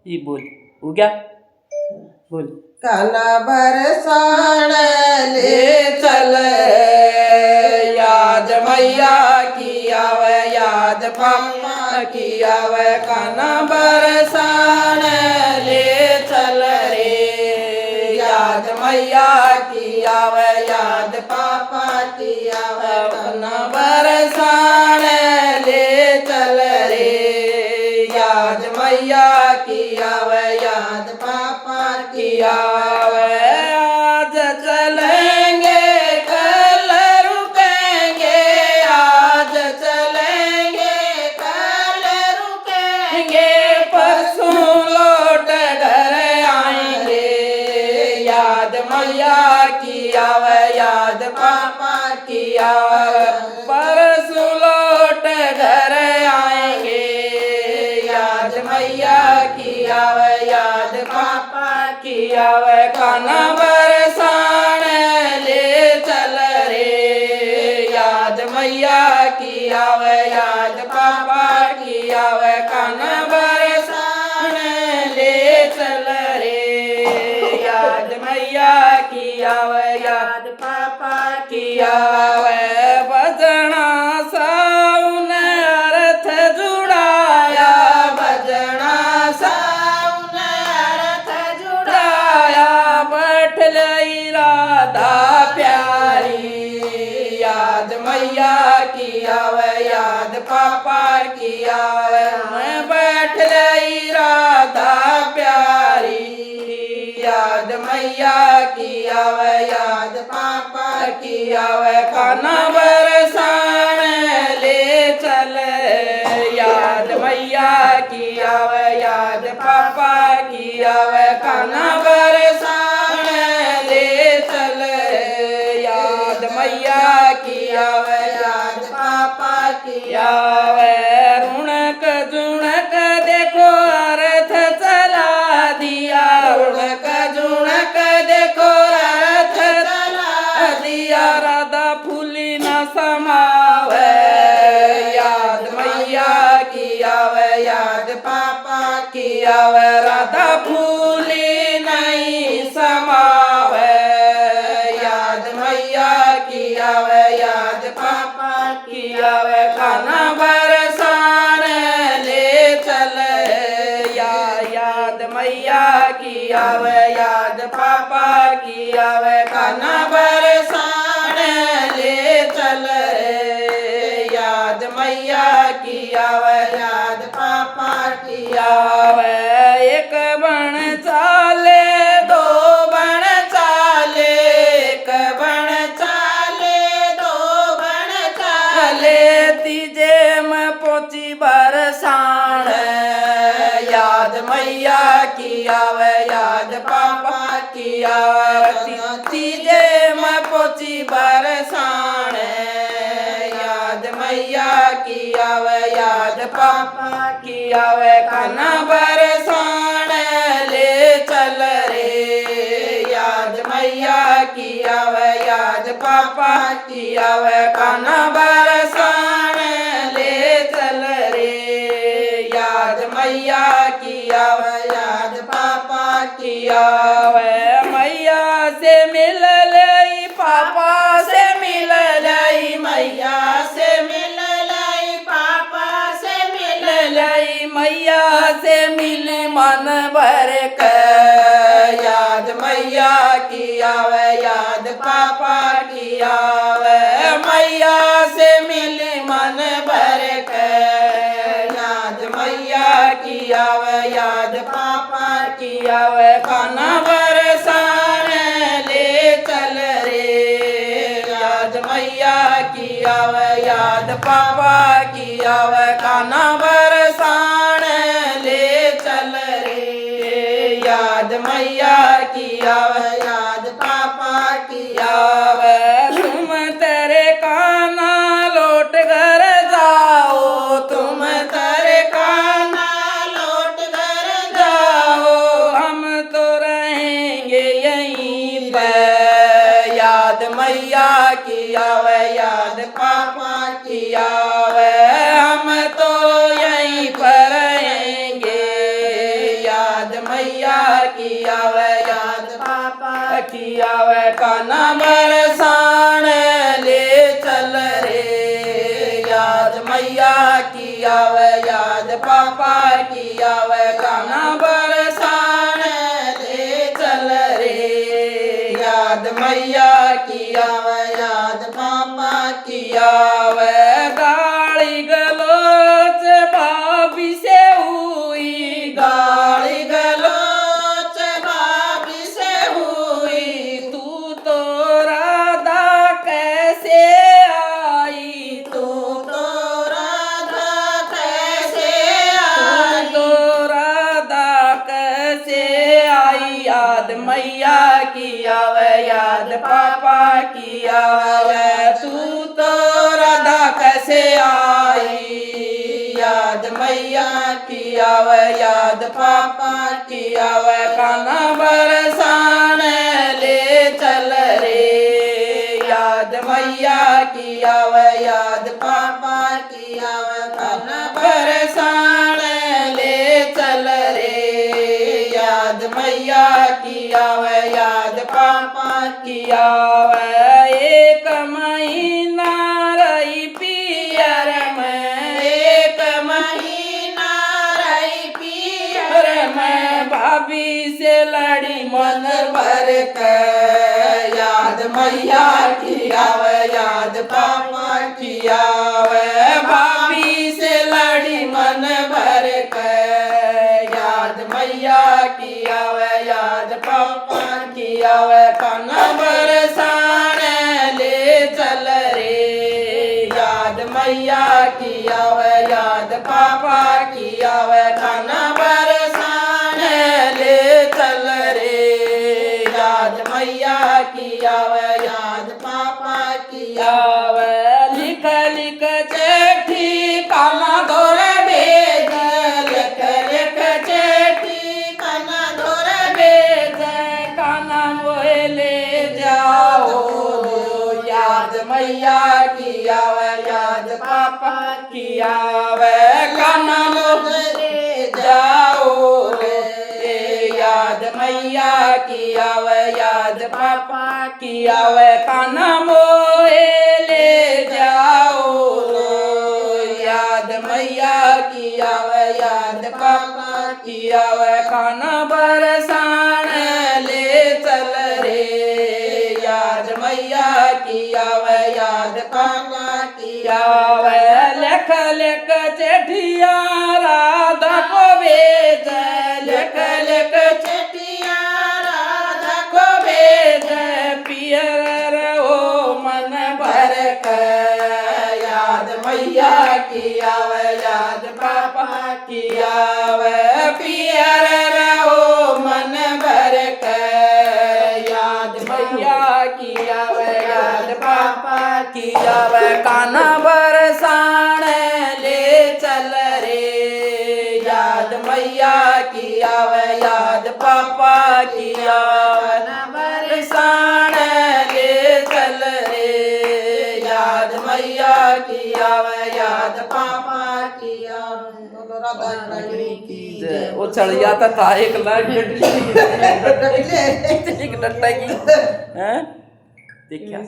ये बोल हो गया बोल। काना बरसाण ले चल याद मैया की आवे याद पापा की आवे काना बरसाण ले चल रे याद मैया की आवे याद पापा की आवे काना बरसाण ले चल रे याद मैया की आवे याद पापा की आवे आज चलेंगे कल रुकेंगे आज चलेंगे कल रुकेंगे परसों लौट घर आएंगे याद मैया की आवे याद पापा की आवे परसों लौट घर आएंगे याद मैया की आवे याद पापा की आवे काना बरसाण ले चल रे याद मैया की आवे याद पापा की आवे काना बरसाण ले चल रे याद मैया की आवे याद पापा की आवे बजना साउन अर्थ जुड़ाया बजना साउन अर्थ जुड़ाया बैठलई राधा प्यारी याद मैया की आवे याद पापा की आवे मैं बैठलई राधा प्यारी याद मैया की आवे याद पापा की आवे काना बरसाण ले चल याद मैया की आवे याद पापा की आवे काना बरसाण ले चल याद मैया की आवे याद पापा की आवे रुणक जुणक देखो अर्थ चला दिया रुणक जुणक देखो अर्थ चला दिया राधा फूली न समावे याद मैया की आवे याद पापा की आवे राधा फूली नहीं समावे याद मैया की आवे याद पापा की आवे काना बरसाण ले चल याद मैया की आवे याद पापा की आवे काना बरसाण ले चल याद मैया की आवे याद पापा की आवे एक बण चाले दो बण चाले एक बण चाले दो बण चाले तीजे में पहुंची बरसाण याद मैया की आवे याद पापा की आवे तीजे में पहुंची बरसाण याद मैया की आवे याद पापा की आवे काना बरसाण ले चल रे याद मैया की आवे याद पापा की आवे काना बरसाण ले चल रे याद मैया की आवे याद पापा की आवे मैया से मिल लई पापा से मिल लई मैया से मिल लई पापा से मिल लई मैया से मिल मन भर के याद मैया की आवे याद पापा की आवे मैया से मिल मन भर के याद मैया की आवे याद पापा की आवे काना बरसाण ले चल रे याद मैया की आवे याद पापा की आवे काना बरसाण ले चल रे याद मैया की आवे याद पापा की आवे तुम तेरे काना लौट घर जाओ तुम तेरे काना लौट घर जाओ हम तो रहेंगे यहीं पे याद मैया की आवे याद पापा की आवे हम तो यहीं पर रहेंगे याद याद मैया की आवे याद पापा की आवे कान्हा बरसाण ले चल रे याद मैया की आवे याद पापा की आवे कान्हा बरसाण ले चल रे याद मैया की आवे याद पापा की आवे गाली गलोच भाभी से हुई गाली गलोच भाभी से हुई तू तो राधा कैसे आई तू तो राधा कैसे आई तू तो राधा कैसे आई याद मैया की आवे याद पापा की आवे तू तो राधा कैसे आई याद मैया की आवे याद पापा की आवे कान्हा बरसाण ले चल रे याद मैया की आवे याद पापा की आवे कान्हा बरसाण ले चल रे याद मैया की आवे याद पापा की आवे एक महीना रही पियर में एक महीना रही पियर में भाभी से लड़ी मन भर कर याद मैया की आवे याद पापा की आवे भाभी से लड़ी मन भर कर याद मैया की आवे याद पापा की आवे कान्हा बरसाण ले चल रे याद मैया की आवे याद पापा की आवे कान्हा बरसाण ले चल रे याद मैया की आवे याद पापा की आवे लिख लिख चिट्ठी कान्हा धोरे भेज लिख लिख चिट्ठी कान्हा धोरे भेज कान्हा मोहे ले जाओ याद मैया की आवे याद पापा की आवे कान्हा मोहे ले जाओ रे याद मैया की आवे याद पापा की आवे कान्हा मोहे ले जाओ याद मैया की आवे याद पापा की आवे कान्हा बरसाण ले चल रे याद मैया की आवे याद पापा की आवे लिख लिख चिट्ठिया राधा को भेज लिख लिख चिट्ठिया राधा को भेज पियर रहो मन भर कर याद मैया की आवे याद पापा की आवे पियर रहो मन भर कर याद मैया की आवे याद पापा की आवे कान्हा बरसाण ले चल रे याद मैया की आवे याद पापा की आवे कान्हा बरसाण ले चल रे याद मैया की आवे याद पापा की आवे वो चढ़ जाता था एक लाख एक डंडा की हैं देखिए